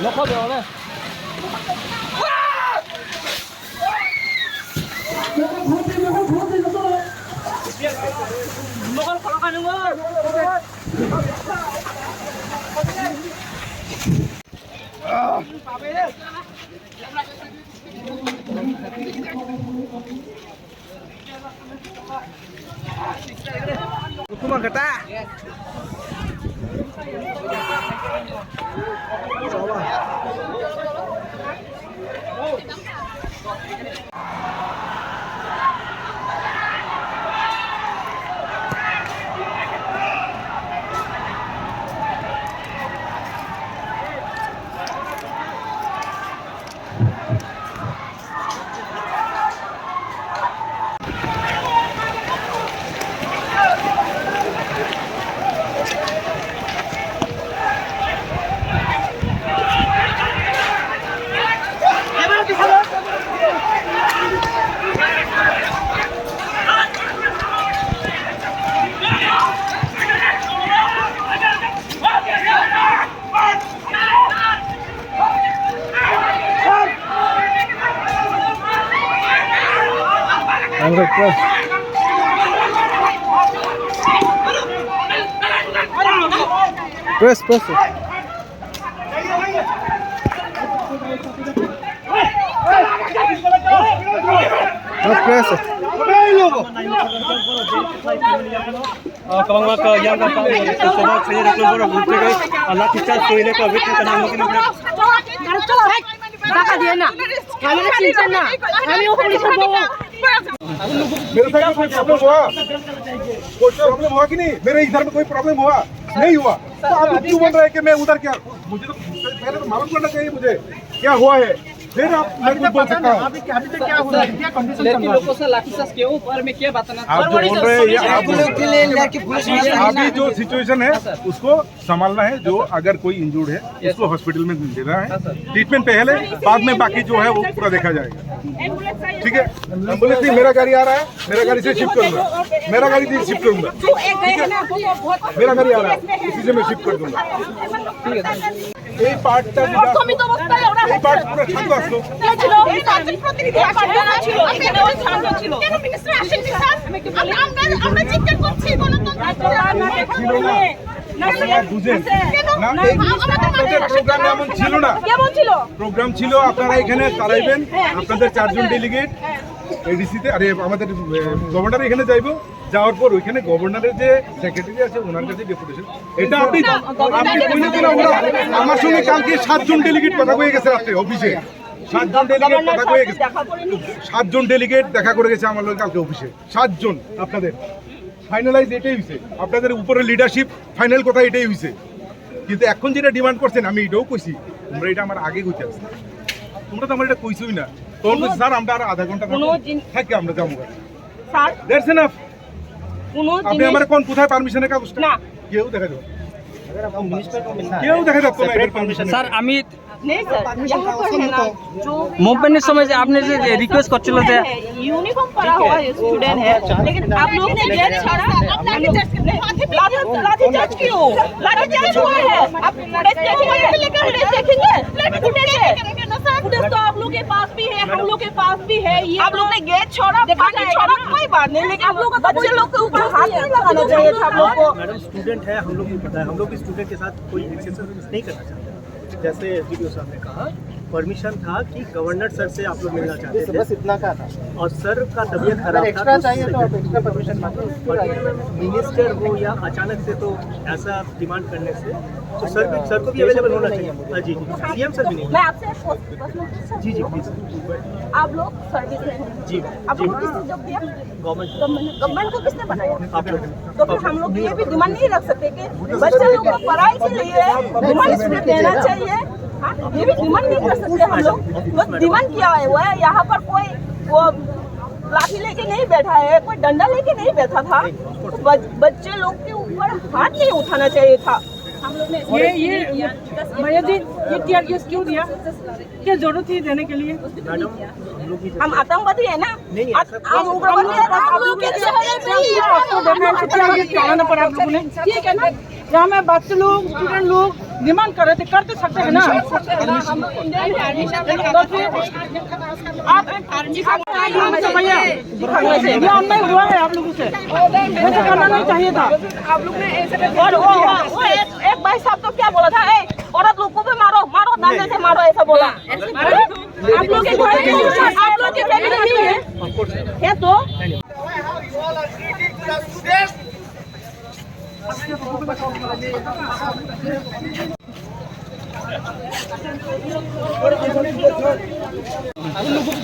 넣고 들어오네. 먹으러 걸어가는 거. Hukuman kata. Press. Press. कमंगा का यहाँ का सुबह से रखने पर घूमते गए अल्लाह की चाह सोने का वेट करना मुमकिन है टाका दिए ना हमें चिंता ना हमें वो पुलिस को मेरे साथ कोई प्रॉब्लम हुआ? कोई प्रॉब्लम हुआ कि नहीं? मेरे इधर में कोई प्रॉब्लम हुआ? नहीं हुआ। तो आप क्यों बोल रहे हैं कि मैं उधर क्या? मुझे तो पहले तो मालूम करना चाहिए मुझे क्या हुआ है, फिर आप मैं कुछ बोल सकता हूँ। अभी तक क्या हो रहा है? क्या कंडीशन चल रहा है? लोगों से लाठीचार्ज के ऊपर में क्या बताना? आप जो बोल रहे हैं अभी जो सिचुएशन है उसको संभालना है। जो अगर कोई इंजर्ड है उसको हॉस्पिटल में देना है, ट्रीटमेंट पहले, बाद में बाकी जो है वो पूरा देखा जाएगा। ठीक है, एम्बुलेंस नहीं, मेरा गाड़ी आ रहा है, मेरा गाड़ी से शिफ्ट करूंगा, मेरा गाड़ी से शिफ्ट करूंगा। ठीक है, मेरा गाड़ी आ रहा है, इसी से मैं शिफ्ट कर दूंगा। ठीक है, এই পার্টটা এই পার্ট পুরো শান্ত আসলো প্রতিনিধি ছিল এখানে শান্ত ছিল কেন মিনিস্টার আসেননি স্যার আমরা চিৎকার করছি প্রোগ্রাম এমন ছিল না, প্রোগ্রাম ছিল আপনারা এখানে দাঁড়াইবেন, আপনাদের 4 জন ডেলিগেট এডিসিতে, আরে আমাদের গভর্নর এখানে যাইবো, যাওয়ার পর ওইখানে গভর্নরের যে সেক্রেটারি আছে ওনার কাছে ডেপুটেশন, এটা আপনি কইলেন না। ওরা আমার সঙ্গে কালকে 7 জন ডেলিগেট কথা কয়ে গেছে রাতে অফিসে, 7 জন ডেলিগেট কথা কয়ে গেছে, 7 জন ডেলিগেট দেখা করে গেছে আমার লোক কালকে অফিসে, 7 জন। আপনাদের ফাইনালাইজ এটাই হয়েছে, আপনাদের উপরে লিডারশিপ ফাইনাল কথা এটাই হয়েছে। কিন্তু এখন যেটা ডিমান্ড করছেন আমি এটাও কইছি, তোমরা এটা আমার আগে কইতে আসছে, তোমরা তো আমার এটা কইছই না। তখন বলছি স্যার আমরা আর আধা ঘন্টা থাকি আমরা যাবো স্যার, দ্যাটস এনাফ। আপনি আমার কোন কোথায় পারমিশনের কাগজটা? না কেউ দেখা যাবে, কেউ দেখা যাচ্ছে না এর পারমিশন। স্যার আমি नहीं सर यहाँ पर है ना जो मूवमेंट समय से आपने जो रिक्वेस्ट कर चलो थे यूनिफॉर्म पड़ा हुआ है स्टूडेंट है, लेकिन आप लोग ने गेट छोड़ा, लाठीचार्ज क्यों? लाठीचार्ज हुआ है, आप देखेंगे फुटेज तो आप लोग के पास भी है, हम लोग के पास भी है। ये आप लोग ने गेट छोड़ा, कोई बात नहीं, लेकिन आप लोग बच्चे लोग के ऊपर हाथ नहीं लगाना चाहिए था आप लोग को। मैडम स्टूडेंट है, हम लोग को पता है, हम लोग स्टूडेंट के साथ कोई एक्सेस नहीं करना चाहते। जैसे वीडियो साहब ने कहा परमिशन था कि गवर्नर सर से आप लोग मिलना चाहते थे, बस इतना का था, और सर का तबीयत खराब था, एक्स्ट्रा चाहिए तो एक्स्ट्रा परमिशन मांगो। मिनिस्टर हो या अचानक से तो ऐसा डिमांड करने से तो सर को भी अवेलेबल होना चाहिए। जी सीएम सर भी नहीं। मैं आपसे जी प्लीज। आप लोग सर्विस में जी आप लोग किसने जब दिया? गवर्नमेंट को किसने बनाया? आप लोग। तो फिर हम लोग ये भी डिमांड नहीं रख सकते कि बच्चे लोग को पढ़ाई के लिए डिमांड देना चाहिए? हाँ, ये भी डिमांड नहीं कर सकते हम लोग। तो डिमांड क्या है? वो है यहाँ पर कोई वो लाठी लेके नहीं बैठा है, कोई डंडा लेके नहीं बैठा था, बच्चे लोग के ऊपर हाथ नहीं उठाना चाहिए था। हम लोग ने ये भैया जी ये टीआर केस क्यों दिया? क्या जरूरत थी देने के लिए? हम आतंकवादी है ना, आप उग्रवादी है, आप लोग के शहर में ही आपको चलाना पड़ा आप लोगों ने, ठीक है ना? यहाँ में बच्चे लोग, स्टूडेंट लोग डिमांड कर रहे थे, करते सकते हैं ना। तो फिर आप भैया ये अन्याय हुआ है आप लोगों से, ऐसा करना नहीं चाहिए था आप लोग ने ऐसे। और वो एक भाई साहब तो क्या बोला था, औरत लोग को भी मारो मारो, डंडे से मारो, ऐसा बोला। आप लोग के फैमिली नहीं है तो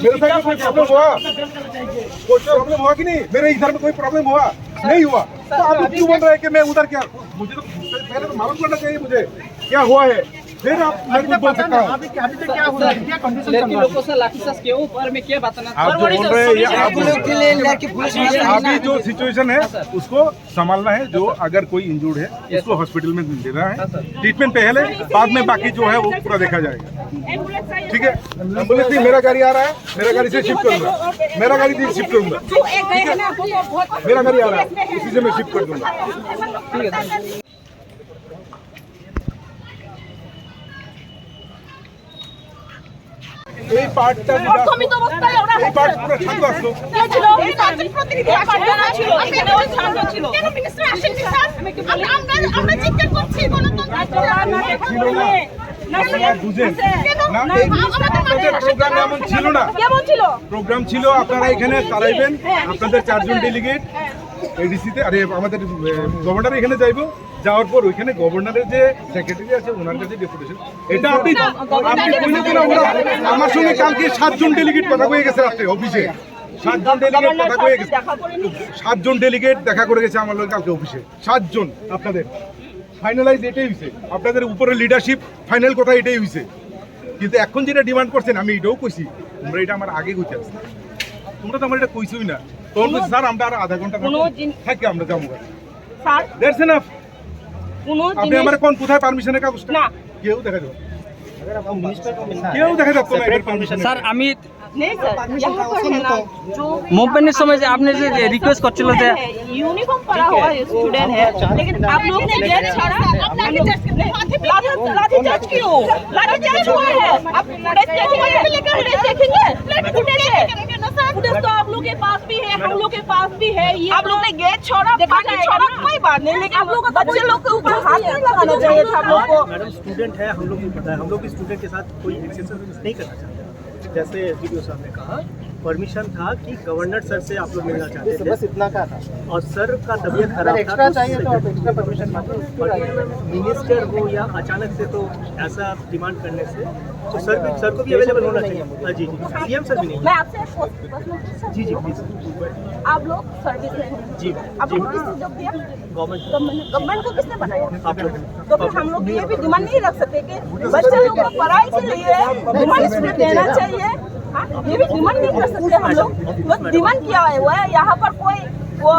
मेरे साथ कोई प्रॉब्लम हुआ? कोई प्रॉब्लम हुआ कि नहीं? मेरे इधर में कोई प्रॉब्लम हुआ? नहीं हुआ। तो आप क्यों बोल रहे हैं कि मैं उधर क्या? मुझे तो पहले तो मालूम करना चाहिए मुझे क्या हुआ है, फिर आप मैं कुछ बोल सकता हूँ। अभी क्या हुआ है, क्या कंडीशन लोगों से लाठीचार्ज के ऊपर में क्या बताना आप जो बोल रहे हैं ये अभी जो सिचुएशन है उसको संभालना है। जो अगर कोई इंजूर्ड है उसको हॉस्पिटल में देना है, ट्रीटमेंट पहले, बाद में बाकी जो है वो पूरा देखा जाएगा। ठीक है, एम्बुलेंस नहीं, मेरा गाड़ी आ रहा है, मेरा गाड़ी से शिफ्ट करूंगा, मेरा गाड़ी से शिफ्ट करूंगा। ठीक है, मेरा गाड़ी आ रहा है, उसी से मैं शिफ्ट कर दूंगा। এই পার্টটা তুমি তো অবস্থা ওরা এই পার্ট পুরো শান্ত আসলো। কে ছিল এই তাদের প্রতিনিধি আকারটা ছিল, এখানে ওই শান্ত ছিল। কেন মিনিস্টার আসেন নি স্যার? আমরা চিৎকার করছি গণতন্ত্র ছিল না। আপনারা বুঝেন না, এই আপনাদের প্রোগ্রাম এমন ছিল না। কেমন ছিল? প্রোগ্রাম ছিল আপনারা এখানে দাঁড়াইবেন, আপনাদের 4 জন ডেলিগেট এডিসিতে, আরে আমাদের গভর্নর এখানে যাইবো, যাওয়ার পর ওইখানে গভর্নরের যে সেক্রেটারি আছে ওনার কাছে ডেপুটেশন, এটা আপনি কইলেন না। ওরা আমার সঙ্গে কালকে 7 জন ডেলিগেট কথা কয়ে গেছে রাতে অফিসে, 7 জন ডেলিগেট কথা কয়ে গেছে, 7 জন ডেলিগেট দেখা করে গেছে আমার কালকে অফিসে, 7 জন। আপনাদের ফাইনালাইজ এটাই হয়েছে, আপনাদের উপরে লিডারশিপ ফাইনাল কথা এটাই হয়েছে। কিন্তু এখন যেটা ডিমান্ড করছেন আমি এটাও কইছি, তোমরা এটা আমার আগে কইতে আসছে, তোমরা তো আমার এটা কইছই না। তখন বলছি স্যার আমরা আর আধা ঘন্টা থাকি আমরা যাবো স্যার দ্যাটস এনাফ। কোনো আপনি আমার কোন কোথায় পারমিশনের কাগজটা? না কেউ দেখা যাবে, কেউ দেখা যাচ্ছে না এর পারমিশন। স্যার আমি नहीं सर, यहाँ पर है ना जो মুভমেন্টের সময় যে আপনি যে রিকোয়েস্ট করছিল যে यूनिफॉर्म पड़ा हुआ स्टूडेंट है, लेकिन आप लोग ने गेट छोड़ा, लाठीचार्ज क्यों? लाठीचार्ज हुआ है, आप फुटेज देखेंगे, फुटेज तो आप लोग के पास भी है, हम लोग के पास भी है। ये आप लोग ने गेट छोड़ा, छोड़ा कोई बात नहीं, लेकिन आप लोग बच्चे लोग के ऊपर हाथ नहीं लगाना चाहिए था आप लोग को। मैडम स्टूडेंट है, हम लोग को पता है, हम लोग स्टूडेंट के साथ कोई एक्सेशन नहीं करना चाहते। जैसे वीडियो साहब ने कहा, परमिशन था कि गवर्नर सर से आप लोग मिलना चाहते थे, बस इतना का था। और सर का तबीयत खराब था, एक्स्ट्रा चाहिए तो एक्स्ट्रा परमिशन मांगो। मिनिस्टर हो या अचानक से तो ऐसा डिमांड करने से तो सर को भी अवेलेबल होना चाहिए। जी जी, सीएम सर भी नहीं। मैं आपसे प्रश्न पूछ जी जी प्लीज। आप लोग सर्विस में हैं जी आप लोग किसने जब दिया? गवर्नमेंट को किसने बनाया? आप लोग तो फिर हम लोग ये भी डिमांड नहीं रख सकते कि बच्चे लोग को पढ़ाई के लिए डिमांड इसमें देना चाहिए। हाँ, ये भी डिमांड नहीं कर सकते हम लोग। तो डिमांड क्या है? वो है यहाँ पर कोई वो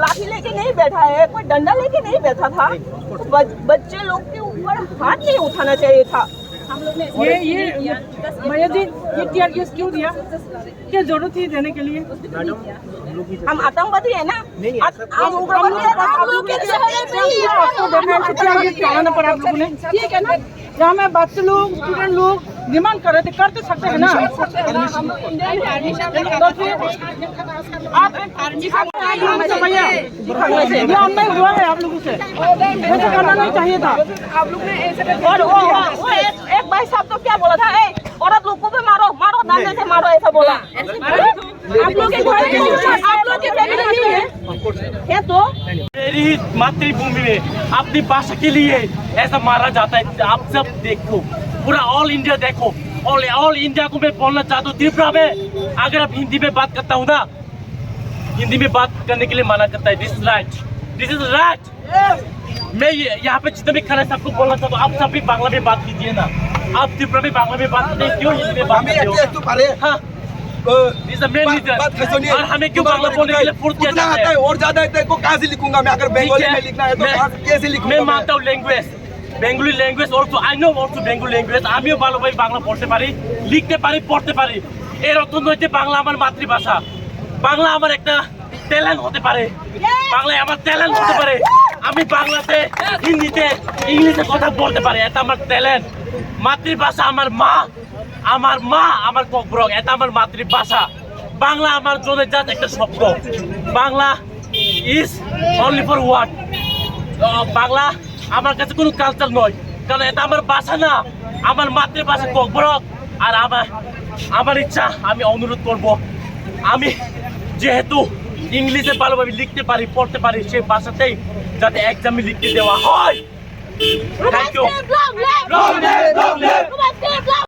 लाठी लेके नहीं बैठा है, कोई डंडा लेके नहीं बैठा था, तो बच्चे लोग के ऊपर हाथ नहीं उठाना चाहिए था। हम लोग ने ये भैया जी ये टीआर केस क्यों दिया? क्या जरूरत थी देने के लिए? मैडम हम आतंकवादी है ना, नहीं, हम उग्रवादी है, आप लोग के शहर में ही है। आपको टीआर केस चलाना पड़ा आप लोगों ने, ठीक है ना? यहाँ में बच्चे लोग स्टूडेंट लोग डिमांड कर रहे थे, करते सकते हैं ना। तो फिर आप भैया ये अन्याय हुआ है आप लोगों से, ऐसा करना नहीं चाहिए था आप लोग ने ऐसे। और वो एक भाई साहब तो क्या बोला था, औरत लोग को भी मारो मारो, डंडे से मारो, ऐसा बोला। आप लोग के फैमिली नहीं है तो मेरी मातृभूमि में अपनी भाषा के लिए ऐसा मारा जाता है। आप सब देखो, पूरा ऑल इंडिया देखो, ऑल इंडिया को मैं बोलना चाहता हूँ, त्रिपुरा में अगर आप हिंदी में बात करता हूँ ना, हिंदी में बात करने के लिए मना करता है। This is right, this is right. मैं यहाँ पे जितने भी खड़े हैं सबको बोलना चाहता हूँ, आप सब भी बांग्ला में बात कीजिए ना। आप त्रिपुरा में बांग्ला में बात करते हैं, क्यों हिंदी में बात करते हो? हाँ, This is the main reason। और हमें क्यों बांग्ला बोलने के लिए फोर्स किया जाता है? और ज्यादा है तो कहाँ से लिखूंगा मैं? अगर बंगाली में लिखना है तो कैसे लिखूंगा? मैं मानता हूँ language, Bengali language also I know also Bengali language, আমিও ভালোভাবে বাংলা পড়তে পারি, লিখতে পারি, পড়তে পারি। এর অর্থ নয় যে বাংলা আমার মাতৃভাষা। বাংলা আমার একটা ট্যালেন্ট হতে পারে, বাংলায় আমার ট্যালেন্ট হতে পারে। আমি বাংলাতে হিন্দিতে ইংলিশে কথা বলতে পারি, এটা আমার ট্যালেন্ট। মাতৃভাষা আমার মা, আমার ককবরক, এটা আমার মাতৃভাষা। বাংলা আমার জন্য জাস্ট একটা শব্দ। Bangla is only for word. Bangla আমার কাছে কোনো কালচার নয়, কারণ এটা আমার ভাষা না, আমার মাতৃভাষা ককবরক। আর আমার ইচ্ছা, আমি অনুরোধ করব, আমি যেহেতু ইংলিশে ভালোভাবে লিখতে পারি, পড়তে পারি, সেই ভাষাতেই যাতে এক্সামে লিখতে দেওয়া হয়। Thank you.